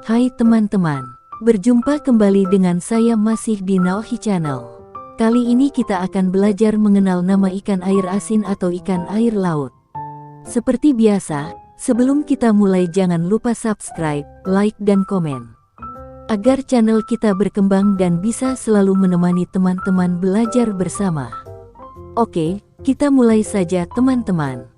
Hai teman-teman, berjumpa kembali dengan saya masih di Naohi Channel. Kali ini kita akan belajar mengenal nama ikan air asin atau ikan air laut. Seperti biasa, sebelum kita mulai jangan lupa subscribe, like dan komen, agar channel kita berkembang dan bisa selalu menemani teman-teman belajar bersama. Oke, kita mulai saja teman-teman.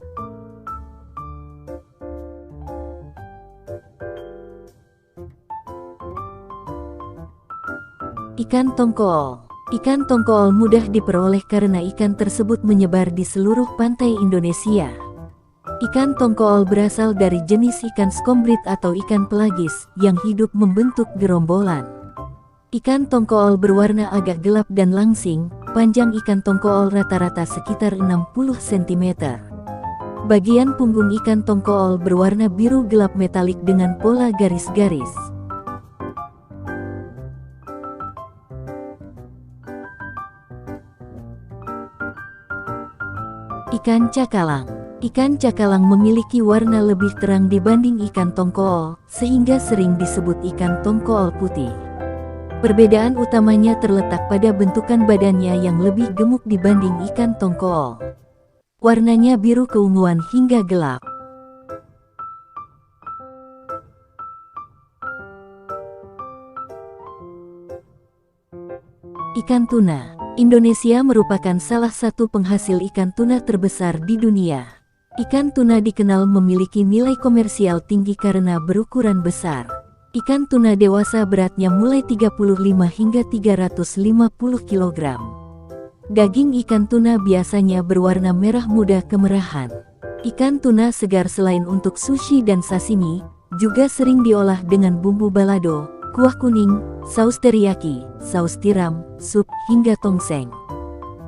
Ikan tongkol. Ikan tongkol mudah diperoleh karena ikan tersebut menyebar di seluruh pantai Indonesia. Ikan tongkol berasal dari jenis ikan skombrit atau ikan pelagis yang hidup membentuk gerombolan. Ikan tongkol berwarna agak gelap dan langsing, panjang ikan tongkol rata-rata sekitar 60 cm. Bagian punggung ikan tongkol berwarna biru gelap metalik dengan pola garis-garis. Ikan cakalang. Ikan cakalang memiliki warna lebih terang dibanding ikan tongkol, sehingga sering disebut ikan tongkol putih. Perbedaan utamanya terletak pada bentukan badannya yang lebih gemuk dibanding ikan tongkol. Warnanya biru keunguan hingga gelap. Ikan tuna. Indonesia merupakan salah satu penghasil ikan tuna terbesar di dunia. Ikan tuna dikenal memiliki nilai komersial tinggi karena berukuran besar. Ikan tuna dewasa beratnya mulai 35 hingga 350 kg. Daging ikan tuna biasanya berwarna merah muda kemerahan. Ikan tuna segar selain untuk sushi dan sashimi, juga sering diolah dengan bumbu balado, kuah kuning, saus teriyaki, saus tiram, sup, hingga tongseng.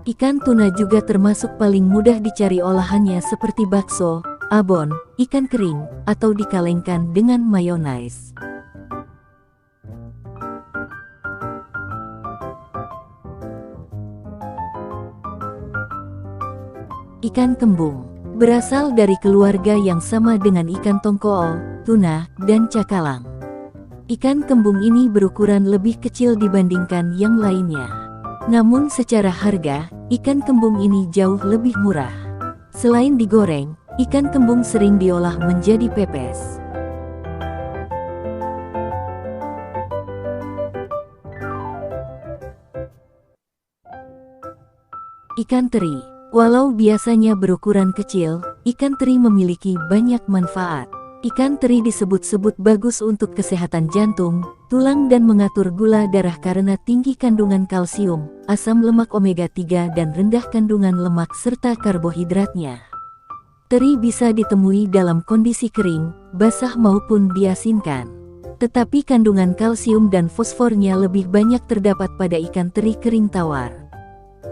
Ikan tuna juga termasuk paling mudah dicari olahannya seperti bakso, abon, ikan kering, atau dikalengkan dengan mayonaise. Ikan kembung. Berasal dari keluarga yang sama dengan ikan tongkol, tuna, dan cakalang. Ikan kembung ini berukuran lebih kecil dibandingkan yang lainnya. Namun secara harga, ikan kembung ini jauh lebih murah. Selain digoreng, ikan kembung sering diolah menjadi pepes. Ikan teri. Walau biasanya berukuran kecil, ikan teri memiliki banyak manfaat. Ikan teri disebut-sebut bagus untuk kesehatan jantung, tulang dan mengatur gula darah karena tinggi kandungan kalsium, asam lemak omega 3 dan rendah kandungan lemak serta karbohidratnya. Teri bisa ditemui dalam kondisi kering, basah maupun diasinkan. Tetapi kandungan kalsium dan fosfornya lebih banyak terdapat pada ikan teri kering tawar.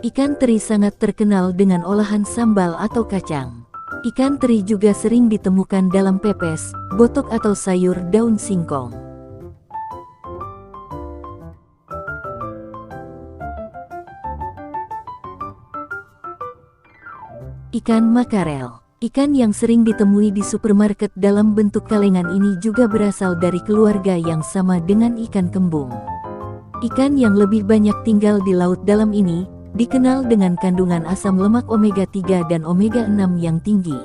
Ikan teri sangat terkenal dengan olahan sambal atau kacang. Ikan teri juga sering ditemukan dalam pepes, botok atau sayur daun singkong. Ikan makarel. Ikan yang sering ditemui di supermarket dalam bentuk kalengan ini juga berasal dari keluarga yang sama dengan ikan kembung. Ikan yang lebih banyak tinggal di laut dalam ini dikenal dengan kandungan asam lemak omega 3 dan omega 6 yang tinggi.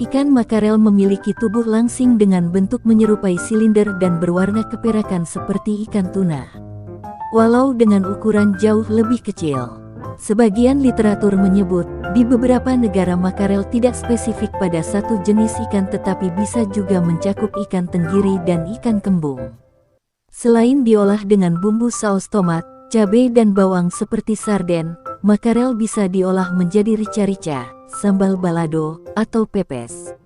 Ikan makarel memiliki tubuh langsing dengan bentuk menyerupai silinder dan berwarna keperakan seperti ikan tuna, walau dengan ukuran jauh lebih kecil. Sebagian literatur menyebut, di beberapa negara makarel tidak spesifik pada satu jenis ikan tetapi bisa juga mencakup ikan tenggiri dan ikan kembung. Selain diolah dengan bumbu saus tomat, cabai dan bawang seperti sarden, makarel bisa diolah menjadi rica-rica, sambal balado, atau pepes.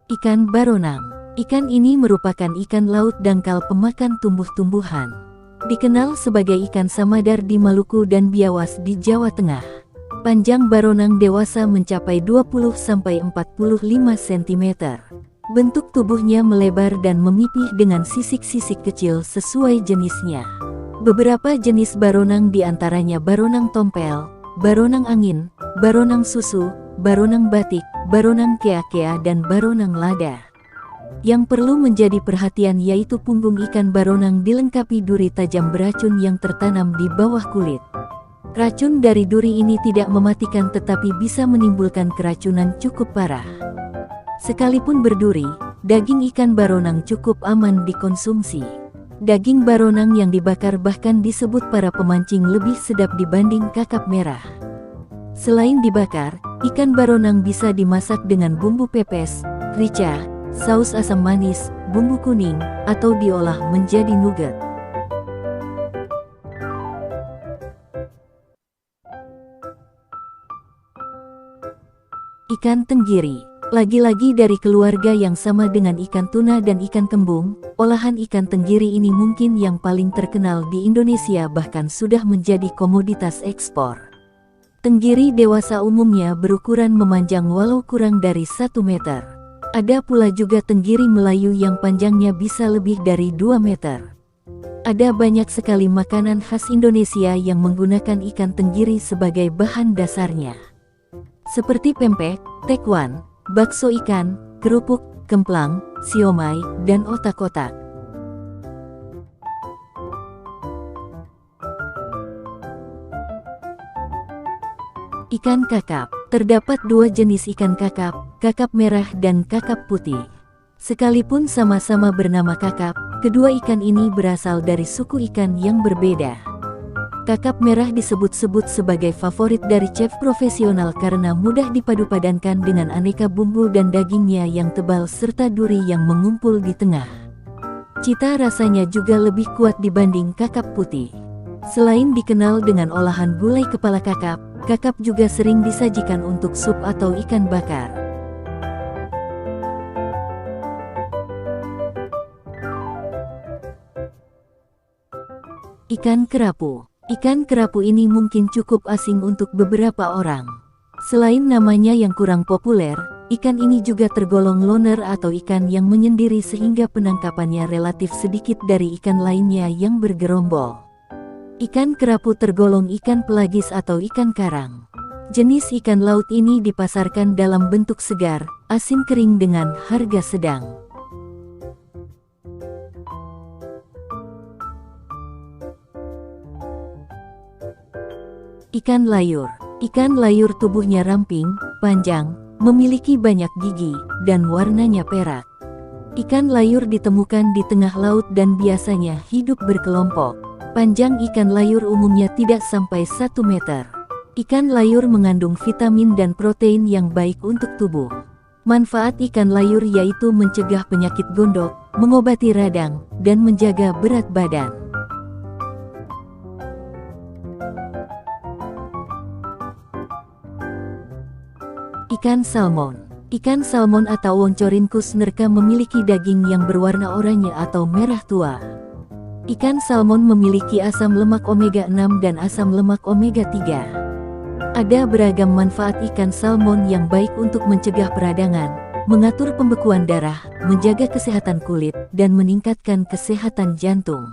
Ikan baronang. Ikan ini merupakan ikan laut dangkal pemakan tumbuh-tumbuhan. Dikenal sebagai ikan samadar di Maluku dan biawas di Jawa Tengah. Panjang baronang dewasa mencapai 20–45 cm. Bentuk tubuhnya melebar dan memipih dengan sisik-sisik kecil sesuai jenisnya. Beberapa jenis baronang diantaranya baronang tompel, baronang angin, baronang susu, baronang batik, baronang kea-kea dan baronang lada. Yang perlu menjadi perhatian yaitu punggung ikan baronang dilengkapi duri tajam beracun yang tertanam di bawah kulit. Racun dari duri ini tidak mematikan tetapi bisa menimbulkan keracunan cukup parah. Sekalipun berduri, daging ikan baronang cukup aman dikonsumsi. Daging baronang yang dibakar bahkan disebut para pemancing lebih sedap dibanding kakap merah. Selain dibakar, ikan baronang bisa dimasak dengan bumbu pepes, rica, saus asam manis, bumbu kuning, atau diolah menjadi nugget. Ikan tenggiri, lagi-lagi dari keluarga yang sama dengan ikan tuna dan ikan kembung, olahan ikan tenggiri ini mungkin yang paling terkenal di Indonesia bahkan sudah menjadi komoditas ekspor. Tenggiri dewasa umumnya berukuran memanjang walau kurang dari 1 meter. Ada pula juga tenggiri Melayu yang panjangnya bisa lebih dari 2 meter. Ada banyak sekali makanan khas Indonesia yang menggunakan ikan tenggiri sebagai bahan dasarnya. Seperti pempek, tekwan, bakso ikan, kerupuk, kemplang, siomay, dan otak-otak. Ikan kakap. Terdapat 2 jenis ikan kakap, kakap merah dan kakap putih. Sekalipun sama-sama bernama kakap, kedua ikan ini berasal dari suku ikan yang berbeda. Kakap merah disebut-sebut sebagai favorit dari chef profesional karena mudah dipadu-padankan dengan aneka bumbu dan dagingnya yang tebal serta duri yang mengumpul di tengah. Cita rasanya juga lebih kuat dibanding kakap putih. Selain dikenal dengan olahan gulai kepala kakap, kakap juga sering disajikan untuk sup atau ikan bakar. Ikan kerapu. Ikan kerapu ini mungkin cukup asing untuk beberapa orang. Selain namanya yang kurang populer, ikan ini juga tergolong loner atau ikan yang menyendiri sehingga penangkapannya relatif sedikit dari ikan lainnya yang bergerombol. Ikan kerapu tergolong ikan pelagis atau ikan karang. Jenis ikan laut ini dipasarkan dalam bentuk segar, asin kering dengan harga sedang. Ikan layur. Ikan layur tubuhnya ramping, panjang, memiliki banyak gigi, dan warnanya perak. Ikan layur ditemukan di tengah laut dan biasanya hidup berkelompok. Panjang ikan layur umumnya tidak sampai 1 meter. Ikan layur mengandung vitamin dan protein yang baik untuk tubuh. Manfaat ikan layur yaitu mencegah penyakit gondok, mengobati radang, dan menjaga berat badan. Ikan salmon. Ikan salmon atau Oncorhynchus nerka memiliki daging yang berwarna oranye atau merah tua. Ikan salmon memiliki asam lemak omega 6 dan asam lemak omega 3. Ada beragam manfaat ikan salmon yang baik untuk mencegah peradangan, mengatur pembekuan darah, menjaga kesehatan kulit, dan meningkatkan kesehatan jantung.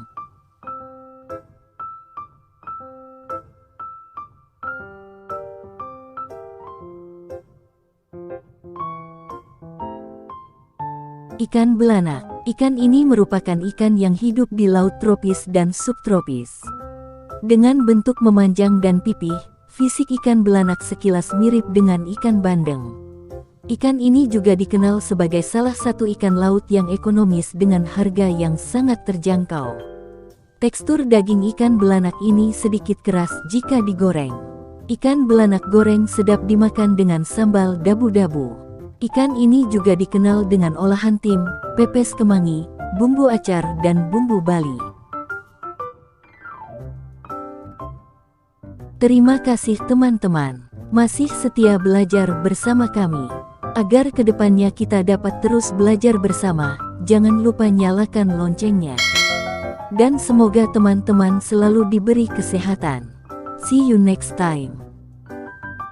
Ikan belanak. Ikan ini merupakan ikan yang hidup di laut tropis dan subtropis. Dengan bentuk memanjang dan pipih, fisik ikan belanak sekilas mirip dengan ikan bandeng. Ikan ini juga dikenal sebagai salah satu ikan laut yang ekonomis dengan harga yang sangat terjangkau. Tekstur daging ikan belanak ini sedikit keras jika digoreng. Ikan belanak goreng sedap dimakan dengan sambal dabu-dabu. Ikan ini juga dikenal dengan olahan tim, pepes kemangi, bumbu acar, dan bumbu Bali. Terima kasih teman-teman, masih setia belajar bersama kami. Agar kedepannya kita dapat terus belajar bersama, jangan lupa nyalakan loncengnya. Dan semoga teman-teman selalu diberi kesehatan. See you next time.